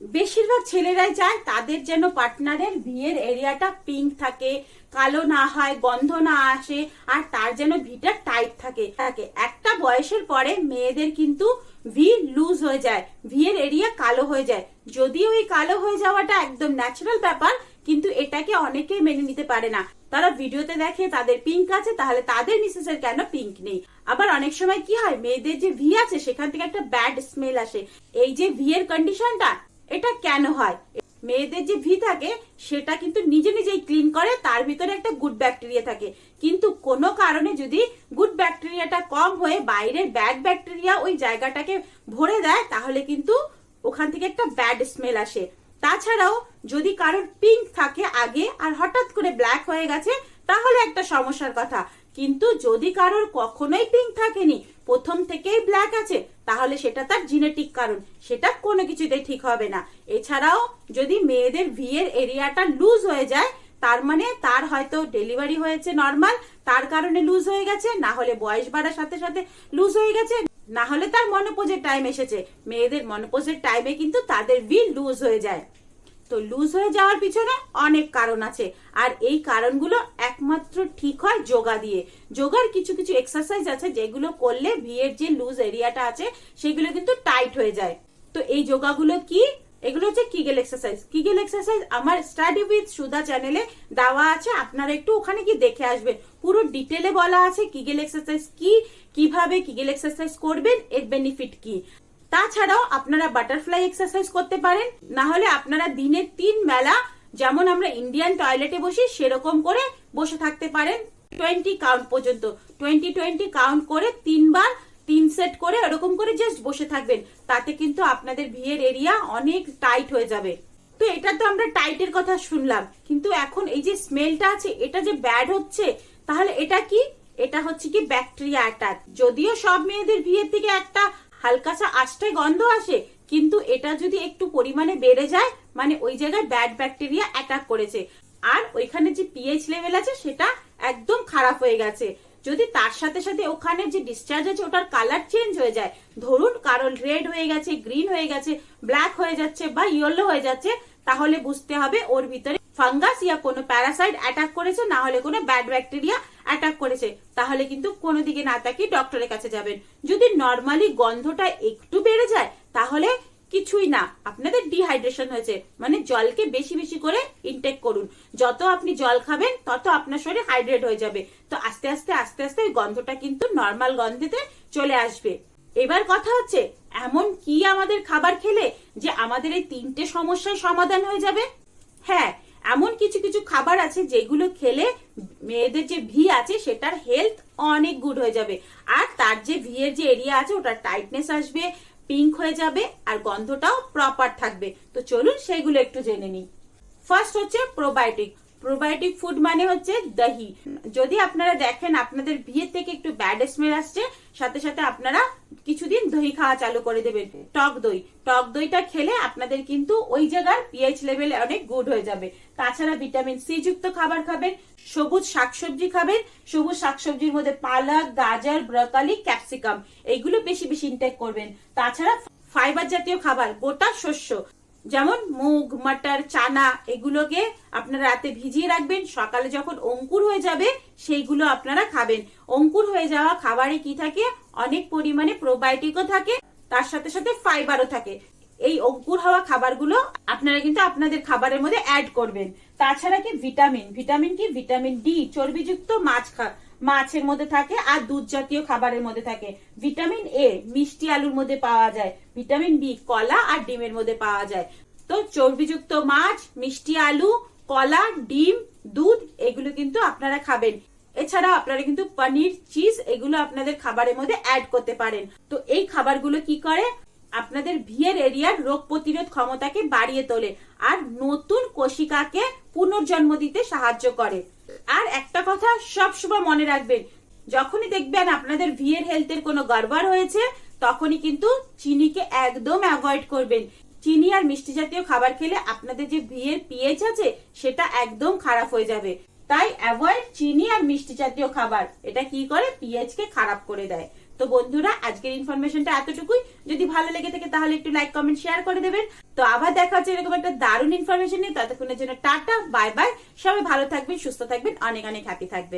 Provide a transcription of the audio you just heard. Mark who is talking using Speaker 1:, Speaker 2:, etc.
Speaker 1: বেশিরভাগ ছেলেরাই চায় তাদের যেন পার্টনারের ভিয়ের এরিয়াটা পিঙ্ক থাকে, কালো না হয়, গন্ধ না আসে, আর তার যেন ভিটা টাইট থাকে। একটা বয়সের পরে মেয়েদের কিন্তু ভি লুজ হয়ে যায়, ভিয়ের এরিয়া কালো হয়ে যায়। যদিও এই কালো হয়ে যাওয়াটা একদম ন্যাচারাল ব্যাপার, কিন্তু এটাকে অনেকেই মেনে নিতে পারে না। তারা ভিডিওতে দেখে তাদের পিঙ্ক আছে, তাহলে তাদের মিসেসের কেন পিঙ্ক নেই। আবার অনেক সময় কি হয়, মেয়েদের যে ভি আছে সেখান থেকে একটা ব্যাড স্মেল আসে। এই যে ভি এর কন্ডিশনটা, এটা কেন হয়? মেয়েদের যে ভি থাকে সেটা কিন্তু নিজে নিজেই ক্লিন করে, তার ভিতরে একটা গুড ব্যাকটেরিয়া থাকে। কিন্তু কোনো কারণে যদি গুড ব্যাকটেরিয়াটা কম হয়ে বাইরের ব্যাড ব্যাকটেরিয়া ওই জায়গাটাকে ভরে দেয়, তাহলে কিন্তু ওখান থেকে একটা ব্যাড স্মেল আসে। তাছাড়াও যদি কারোর পিঙ্ক থাকে আগে আর হঠাৎ করে ব্ল্যাক হয়ে গেছে, তাহলে একটা সমস্যার কথা। কিন্তু যদি কারোর কখনোই পিঙ্ক থাকেনি, প্রথম থেকেই ব্ল্যাক আছে, তাহলে সেটা তার জিনেটিক কারণ, সেটা কোনো কিছুতেই ঠিক হবে না। এছাড়াও যদি মেয়েদের ভি এর এরিয়াটা লুজ হয়ে যায়, তার মানে তার হয়তো ডেলিভারি হয়েছে নর্মাল, তার কারণে লুজ হয়ে গেছে, না হলে বয়স বাড়ার সাথে সাথে লুজ হয়ে গেছে, না হলে তার মনোপজের টাইম এসেছে। মেয়েদের মনোপজের টাইমে কিন্তু তাদের ভি লুজ হয়ে যায়। তো লুজ হয়ে যাওয়ার পিছনে অনেক কারণ আছে, আর এই কারণগুলো একমাত্র ঠিক হয় যোগা দিয়ে। যোগার কিছু কিছু এক্সারসাইজ আছে যেগুলো করলে ভিয়ের যে লুজ এরিয়াটা আছে সেগুলো কিন্তু টাইট হয়ে যায়। তো এই যোগাগুলো কি? এগুলো হচ্ছে কিগেল এক্সারসাইজ। কিগেল এক্সারসাইজ আমার স্টাডি উইথ সুধা চ্যানেলে দেওয়া আছে, আপনারা একটু ওখানে কি দেখে আসবেন। পুরো ডিটেলে বলা আছে কিগেল এক্সারসাইজ কি, কিভাবে কিগেল এক্সারসাইজ করবেন, এর বেনিফিট কি। তাছাড়াও আপনারা বাটারফ্লাই এক্সারসাইজ করতে পারেন, না হলে আপনারা দিনে 3 বেলা যেমন আমরা ইন্ডিয়ান টয়লেটে বসি সেরকম করে বসে থাকতে পারেন 20 কাউন্ট পর্যন্ত। 20 কাউন্ট করে 3 বার 3 সেট করে এরকম করে জাস্ট বসে থাকবেন। তাতে কিন্তু আপনাদের ভিয়ের এরিয়া অনেক টাইট হয়ে যাবে। তো এটা তো আমরা টাইটের কথা শুনলাম, কিন্তু এখন এই যে স্মেলটা আছে এটা যে ব্যাড হচ্ছে, তাহলে এটা কি? এটা হচ্ছে কি ব্যাকটেরিয়া অ্যাটাক। যদিও সব মেয়েদের ভিয়ের থেকে একটা হালকাসা আষ্টে গন্ধ আসে, কিন্তু এটা যদি একটু পরিমাণে বেড়ে যায়, মানে ওই জায়গায় ব্যাড ব্যাকটেরিয়া অ্যাটাক করেছে, আর ওইখানে যে পিএইচ লেভেল আছে সেটা একদম খারাপ হয়ে গেছে। যদি তার সাথে সাথে ওখানে যে ডিসচার্জ আছে ওটার কালার চেঞ্জ হয়ে যায়, ধরুন কারণ রেড হয়ে গেছে, গ্রিন হয়ে গেছে, ব্ল্যাক হয়ে যাচ্ছে বা ইয়েলো হয়ে যাচ্ছে, তাহলে বুঝতে হবে ওর ভিতরে ফাঙ্গাস ইয়া কোনো প্যারাসাইট অ্যাটাক করেছে, না হলে কোনো ব্যাড ব্যাকটেরিয়া অ্যাটাক করেছে। তাহলে কিন্তু কোনো দিকে না তাকিয়ে ডক্টরের কাছে যাবেন। যদি নর্মালি গন্ধটা একটু বেড়ে যায়, তাহলে কিছুই না, আপনাদের ডিহাইড্রেশন হয়েছে। মানে জলকে বেশি বেশি করে ইনটেক করুন। যত আপনি জল খাবেন তত আপনার শরীর হাইড্রেট হয়ে যাবে। তো আস্তে আস্তে আস্তে আস্তে ওই গন্ধটা কিন্তু নর্মাল গন্ধেতে চলে আসবে। এবার কথা হচ্ছে, এমন কি আমাদের খাবার খেলে যে আমাদের এই 3টে সমস্যার সমাধান হয়ে যাবে? হ্যাঁ, এমন কিছু কিছু খাবার আছে যেগুলো খেলে মেয়েদের যে ভি আছে সেটার হেলথ অনেক গুড হয়ে যাবে, আর তার যে ভি এর যে এরিয়া আছে ওটার টাইটনেস আসবে, পিঙ্ক হয়ে যাবে, আর গন্ধটাও প্রপার থাকবে। তো চলুন সেইগুলো একটু জেনে নিই। ফার্স্ট হচ্ছে প্রোবায়োটিক। প্রোবায়োটিক ফুড মানে হচ্ছে দহি। যদি আপনারা দেখেন আপনাদের বিয়ের থেকে একটু ব্যাড স্মেল আসছে, সাথে সাথে আপনারা কিছুদিন দহি খাওয়া চালু করে দেবেন, টক দই। টক দইটা খেলে আপনাদের কিন্তু ওই জায়গার পিএইচ লেভেল অনেক গুড হয়ে যাবে। তাছাড়া ভিটামিন সি যুক্ত খাবার খাবেন, সবুজ শাকসবজি খাবেন। সবুজ শাকসবজির মধ্যে পালক, গাজর, ব্রকলি, ক্যাপসিকাম, এইগুলো বেশি বেশি ইনটেক করবেন। তাছাড়া ফাইবার জাতীয় খাবার, গোটা শস্য যেমন মুগ, মটর, চানা, এগুলোকে আপনারা রাতে ভিজিয়ে রাখবেন। সকালে যখন অঙ্কুর হয়ে যাবে সেইগুলো আপনারা খাবেন। অঙ্কুর হয়ে যাওয়া খাবারে কি থাকে? অনেক পরিমাণে প্রোবায়োটিকও থাকে, তার সাথে সাথে ফাইবারও থাকে। এই অঙ্কুর হওয়া খাবারগুলো আপনারা কিন্তু আপনাদের খাবারের মধ্যে অ্যাড করবেন। তাছাড়া কি ভিটামিন, ভিটামিন কি? ভিটামিন ডি চর্বিযুক্ত মাছের মধ্যে থাকে, আর দুধ জাতীয় খাবারের মধ্যে থাকে। ভিটামিন এ মিষ্টি আলুর মধ্যে পাওয়া যায়। ভিটামিন বি কলা আর ডিমের মধ্যে পাওয়া যায়। তো চর্বিযুক্ত মাছ, মিষ্টি আলু, কলা, ডিম, দুধ, এগুলো কিন্তু আপনারা খাবেন। এছাড়া আপনারা কিন্তু পনির, চিজ, এগুলো আপনাদের খাবারের মধ্যে অ্যাড করতে পারেন। তো এই খাবারগুলো কি করে? আপনাদের ভিয়ের এরিয়ার রোগ প্রতিরোধ ক্ষমতাকে বাড়িয়ে তোলে, আর নতুন কোশিকাকে পুনর্জন্ম দিতে সাহায্য করে। আর একটা কথা সবসময় মনে রাখবেন, যখনই দেখবেন আপনাদের ভিয়ের হেলথের কোনো গড়বড় হয়েছে, তখনই কিন্তু চিনিকে একদম অ্যাভয়েড করবেন। চিনি আর মিষ্টি জাতীয় খাবার খেলে আপনাদের যে ভিয়ের পিএইচ আছে সেটা একদম খারাপ হয়ে যাবে। তাই অ্যাভয়েড চিনি আর মিষ্টি জাতীয় খাবার। এটা কি করে? পিএইচ কে খারাপ করে দেয়। তো তো বন্ধুরা আজকের ইনফরমেশনটা এতটুকুই। যদি ভালো লেগে থাকে তাহলে একটু লাইক কমেন্ট শেয়ার করে দেবেন। তো আবার দেখা হচ্ছে এরকম একটা দারুণ ইনফরমেশন নিয়ে। ততক্ষণের জন্য টাটা, বাই বাই। সবাই ভালো থাকবেন, সুস্থ থাকবেন, অনেক অনেক হ্যাপি থাকবেন।